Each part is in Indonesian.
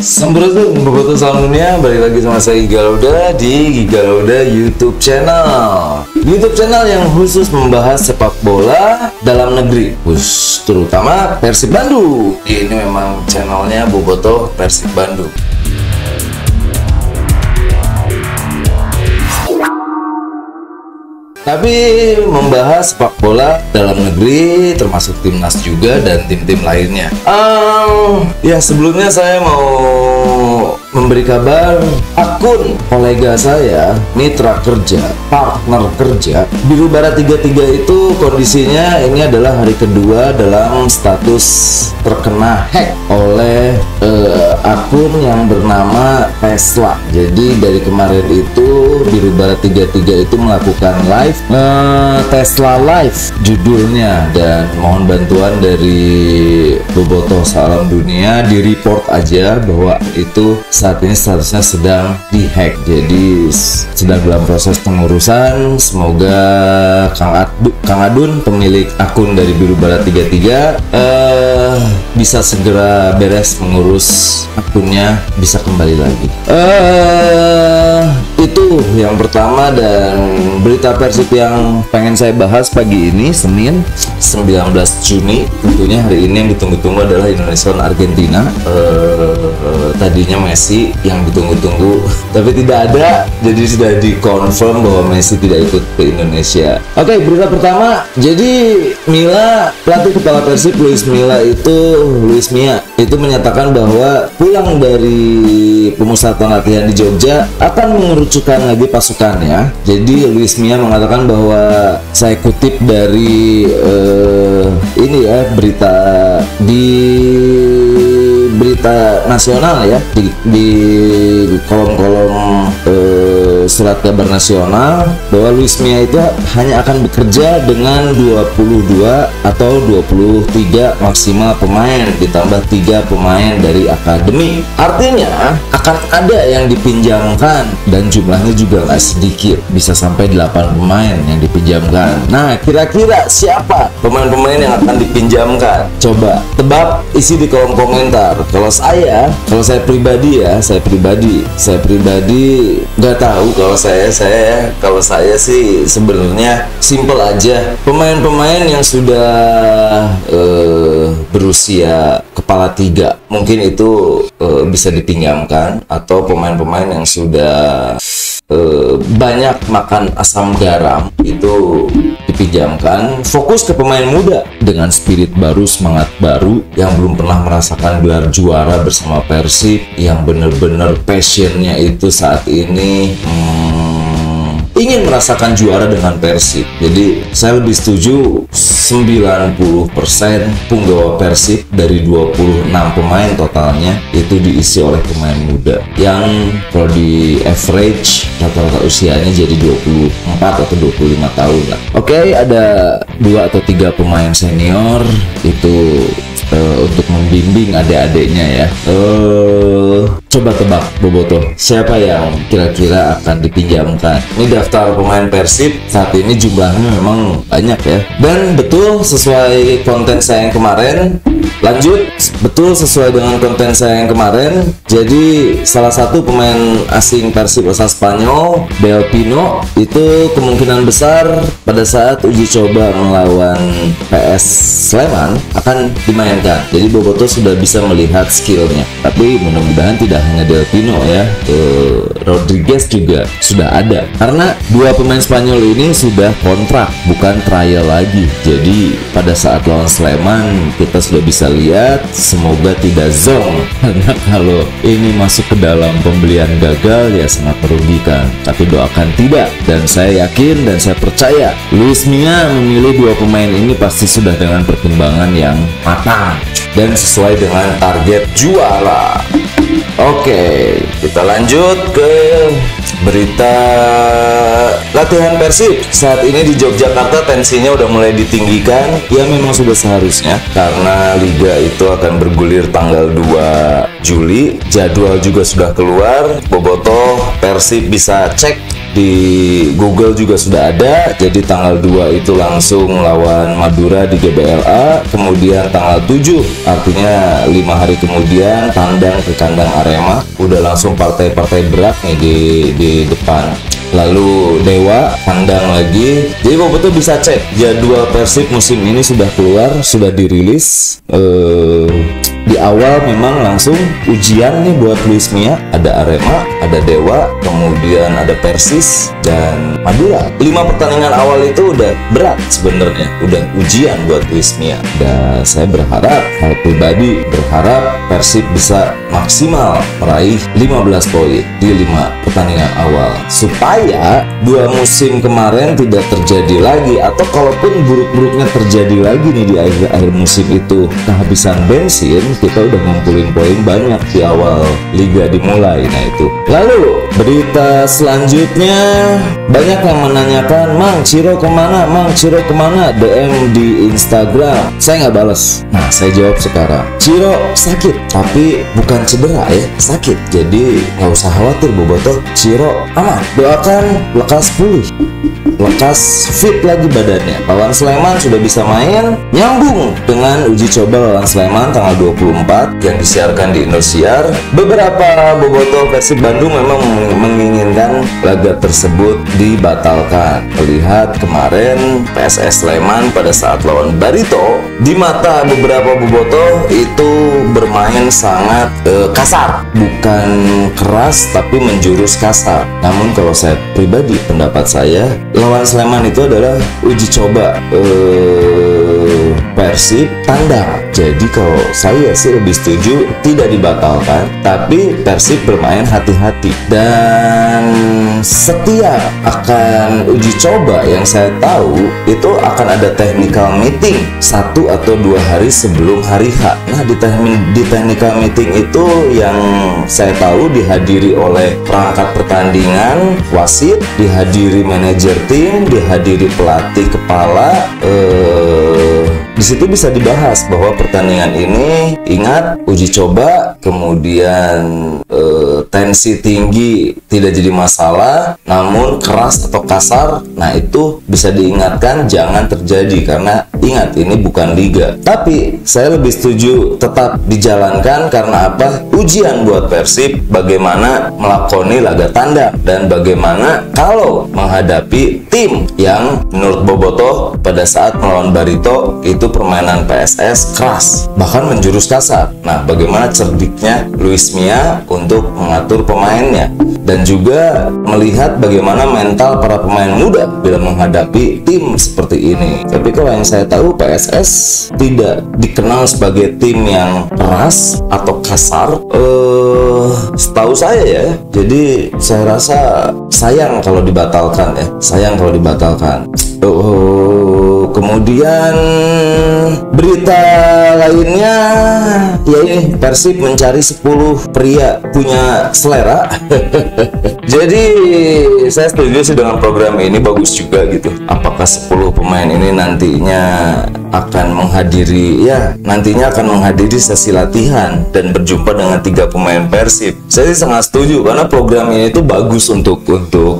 Assalamualaikum Bobotoh salam dunia, balik lagi sama saya Giga Lauda di Giga Lauda YouTube channel. YouTube channel yang khusus membahas sepak bola dalam negeri, terutama Persib Bandung. Ini memang channelnya Bobotoh Persib Bandung. Tapi membahas sepak bola dalam negeri termasuk timnas juga dan tim-tim lainnya. Ya sebelumnya saya mau memberi kabar akun kolega saya, mitra kerja, partner kerja Biru Barat 33 itu kondisinya ini adalah hari kedua dalam status terkena hack oleh akun yang bernama Tesla. Jadi dari kemarin itu Biru Barat 33 itu melakukan live Tesla Live judulnya, dan mohon bantuan dari Bobotoh salam dunia di report aja bahwa itu saat ini statusnya sedang dihack, jadi sedang dalam proses pengurusan. Semoga Kang Adun pemilik akun dari Biru Barat 33 bisa segera beres mengurus akunnya, bisa kembali lagi. Itu yang pertama, dan berita Persib yang pengen saya bahas pagi ini Senin 19 Juni. Tentunya hari ini yang ditunggu-tunggu adalah Indonesia lawan Argentina. Tadinya Messi yang ditunggu-tunggu tapi tidak ada, jadi sudah dikonfirm bahwa Messi tidak ikut ke Indonesia. Oke, berita pertama, jadi pelatih kepala Persib Luis Mia itu menyatakan bahwa pulang dari pemusatan latihan di Jogja akan mengerucutkan lagi pasukannya. Jadi Luis Mia mengatakan bahwa, saya kutip dari ini ya, berita nasional ya, di kolom-kolom surat kabar nasional, bahwa Luis Mia itu hanya akan bekerja dengan 22 atau 23 maksimal pemain ditambah 3 pemain dari akademi. Artinya akan ada yang dipinjamkan dan jumlahnya juga nggak sedikit, bisa sampai 8 pemain yang dipinjamkan. Nah, kira-kira siapa pemain-pemain yang akan dipinjamkan? Coba tebak, isi di kolom komentar. Kalau saya pribadi nggak tahu. Kalau saya sih sebenarnya simple aja. Pemain-pemain yang sudah berusia kepala 3 mungkin itu bisa dipinjamkan, atau pemain-pemain yang sudah banyak makan asam garam itu dipinjamkan. Fokus ke pemain muda dengan spirit baru, semangat baru, yang belum pernah merasakan gelar juara bersama Persib, yang benar-benar passionnya itu saat ini ingin merasakan juara dengan Persib. Jadi saya lebih setuju 90% punggawa Persib dari 26 pemain totalnya itu diisi oleh pemain muda, yang kalau di average rata-rata usianya jadi 24 atau 25 tahun lah. Oke, ada 2 atau 3 pemain senior itu untuk membimbing adik-adiknya ya. Coba tebak Bobotoh, siapa yang kira-kira akan dipinjamkan? Ini daftar pemain Persib saat ini jumlahnya memang banyak ya, dan betul sesuai konten saya yang kemarin. Lanjut, betul sesuai dengan konten saya yang kemarin. Jadi salah satu pemain asing Persib asal Spanyol, Del Pino, itu kemungkinan besar pada saat uji coba melawan PS Sleman akan dimainkan. Jadi Bobotoh sudah bisa melihat skillnya. Tapi mudah-mudahan tidak hanya Del Pino ya, Rodriguez juga sudah ada, karena 2 pemain Spanyol ini sudah kontrak, bukan trial lagi. Jadi pada saat lawan Sleman kita sudah bisa lihat, semoga tidak zong, karena kalau ini masuk ke dalam pembelian gagal ya sangat merugikan. Tapi doakan tidak, dan saya yakin dan saya percaya Luis Mia memilih 2 pemain ini pasti sudah dengan pertimbangan yang matang dan sesuai dengan target juara. Oke, kita lanjut ke berita latihan Persib. Saat ini di Yogyakarta tensinya udah mulai ditinggikan. Ya memang sudah seharusnya, karena Liga itu akan bergulir tanggal 2 Juli. Jadwal juga sudah keluar. Bobotoh Persib bisa cek di Google juga sudah ada. Jadi tanggal 2 itu langsung lawan Madura di GBLA, kemudian tanggal 7 artinya 5 hari kemudian tandang ke kandang Arema. Udah langsung partai-partai berat nih di depan. Lalu Dewa tandang lagi. Jadi Boboto bisa cek jadwal Persib musim ini sudah keluar, sudah dirilis. Di awal memang langsung ujian nih buat Luis Mia. Ada Arema, ada Dewa, kemudian ada Persis dan Madura. 5 pertandingan awal itu udah berat sebenarnya, udah ujian buat Luis Mia. Dan saya berharap, hal pribadi berharap Persib bisa maksimal meraih 15 poin di 5 pertandingan awal supaya 2 musim kemarin tidak terjadi lagi, atau kalaupun buruk-buruknya terjadi lagi nih di akhir musim itu kehabisan bensin, kita udah ngumpulin poin banyak di awal liga dimulai. Nah itu. Lalu berita selanjutnya, banyak yang menanyakan, Mang Ciro kemana? Mang Ciro kemana? DM di Instagram. Saya nggak balas. Nah saya jawab sekarang, Ciro sakit, tapi bukan cedera ya, sakit. Jadi nggak usah khawatir Boboto, Ciro aman. Doakan lekas pulih, lekas fit lagi badannya. Lawan Sleman sudah bisa main, nyambung dengan uji coba lawan Sleman tanggal 24 yang disiarkan di Indosiar. Beberapa bobotoh Persib Bandung memang menginginkan laga tersebut dibatalkan. Melihat kemarin PSS Sleman pada saat lawan Barito, di mata beberapa bobotoh itu bermain sangat kasar, bukan keras tapi menjurus kasar. Namun kalau saya pribadi, pendapat saya, lawan Sleman itu adalah uji coba Persib tandang. Jadi kalau saya sih lebih setuju tidak dibatalkan, tapi Persib bermain hati-hati. Dan setiap akan uji coba yang saya tahu itu akan ada technical meeting 1 atau 2 hari sebelum hari H. Nah di technical meeting itu yang saya tahu dihadiri oleh perangkat pertandingan, wasit, dihadiri manajer tim, dihadiri pelatih kepala. Di situ bisa dibahas bahwa pertandingan ini, ingat, uji coba, kemudian tensi tinggi tidak jadi masalah, namun keras atau kasar, nah itu bisa diingatkan jangan terjadi, karena ingat ini bukan liga. Tapi saya lebih setuju tetap dijalankan karena apa? Ujian buat Persib bagaimana melakoni laga tandang dan bagaimana kalau menghadapi tim yang menurut bobotoh pada saat melawan Barito itu permainan PSS keras, bahkan menjurus kasar. Nah, bagaimana cerdiknya Luis Mia untuk mengatur pemainnya dan juga melihat bagaimana mental para pemain muda bila menghadapi tim seperti ini. Tapi kalau yang saya tahu, PSS tidak dikenal sebagai tim yang keras atau kasar, setahu saya ya. Jadi saya rasa sayang kalau dibatalkan ya, sayang kalau dibatalkan. Kemudian berita lainnya, ya ini Persib mencari 10 pria punya selera. Jadi saya setuju sih dengan program ini, bagus juga gitu. Apakah 10 pemain ini nantinya akan menghadiri, ya nantinya akan menghadiri sesi latihan dan berjumpa dengan 3 pemain Persib. Saya sih sangat setuju karena program ini itu bagus untuk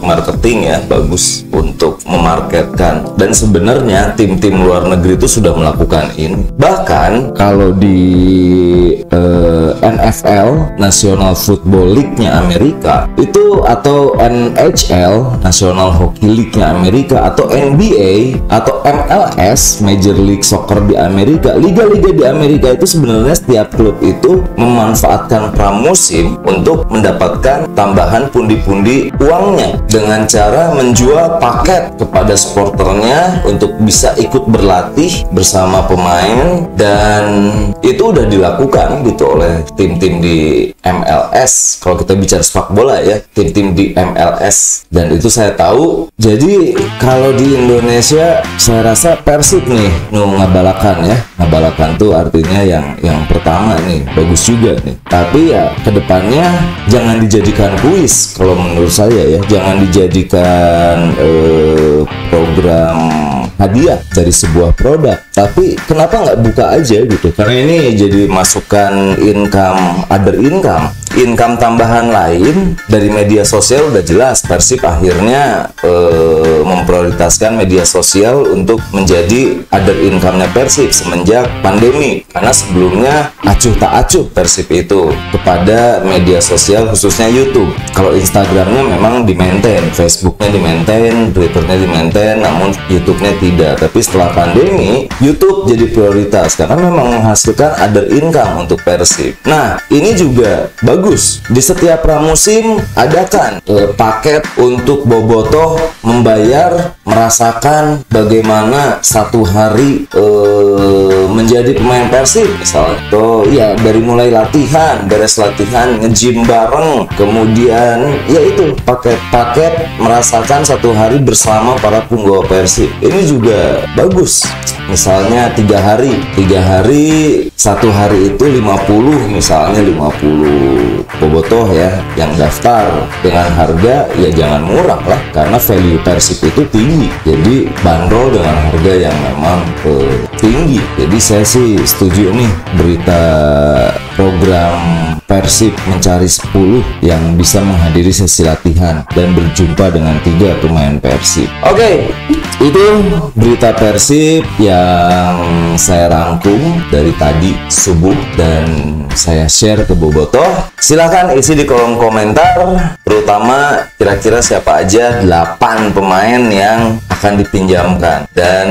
marketing ya, bagus untuk memarketkan. Dan sebenarnya tim-tim luar negeri itu sudah melakukan ini. Bahkan kalau di NFL, National Football League-nya Amerika itu, atau NHL, National Hockey League-nya Amerika, atau NBA atau MLS, Major League Soccer di Amerika, liga-liga di Amerika itu sebenarnya setiap klub itu memanfaatkan pramusim untuk mendapatkan tambahan pundi-pundi uangnya dengan cara menjual paket kepada supporternya untuk bisa ikut berlatih bersama pemain, dan itu udah dilakukan gitu oleh tim-tim di MLS. Kalau kita bicara sepak bola ya, tim-tim di MLS, dan itu saya tahu. Jadi kalau di Indonesia saya rasa Persib nih ngabalakan ya, ngabalakan tuh artinya yang pertama nih bagus juga nih. Tapi ya kedepannya jangan dijadikan kuis kalau menurut saya ya, jangan dijadikan program hadiah dari sebuah produk. Tapi kenapa nggak buka aja gitu? Karena ini jadi masukan income, other income income tambahan lain dari media sosial udah jelas Persib akhirnya memprioritaskan media sosial untuk menjadi other income-nya Persib semenjak pandemi, karena sebelumnya acuh tak acuh Persib itu kepada media sosial khususnya YouTube. Kalau Instagramnya memang di-maintain, Facebooknya di-maintain, Twitternya di-maintain, namun YouTube-nya tidak. Tapi setelah pandemi, YouTube jadi prioritas karena memang menghasilkan other income untuk Persib. Nah, ini juga bagus. Di setiap pramusim adakan paket untuk bobotoh membayar, merasakan bagaimana satu hari menjadi pemain Persib misalnya. Tuh ya, dari mulai latihan, beres latihan, nge-gym bareng, kemudian ya itu paket-paket merasakan satu hari bersama para punggawa Persib. Ini juga bagus. Misalnya 3 hari, satu hari itu 50, misalnya 50 bobotoh ya yang daftar, dengan harga ya jangan murah lah, karena value Persib itu tinggi, jadi bandrol dengan harga yang memang tinggi. Jadi saya sih setuju nih berita program Persib mencari 10 yang bisa menghadiri sesi latihan dan berjumpa dengan 3 pemain Persib. Oke, itu berita Persib yang saya rangkum dari tadi subuh dan saya share ke bobotoh. Silahkan isi di kolom komentar, terutama kira-kira siapa aja 8 pemain yang akan dipinjamkan, dan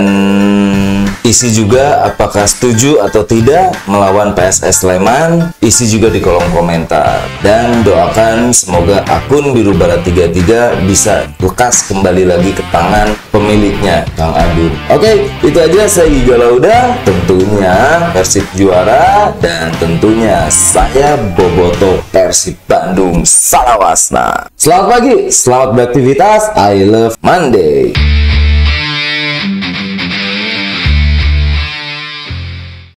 isi juga apakah setuju atau tidak melawan PSS Sleman. Isi juga di kolom komentar, dan doakan semoga akun Biru Barat 33 bisa lekas kembali lagi ke tangan pemiliknya, Kang Adun. Oke, itu aja. Saya Giga Lauda, tentunya Persib juara, dan tentunya saya bobotoh Persib Bandung Salawasna. Selamat pagi, selamat beraktivitas. I love Monday.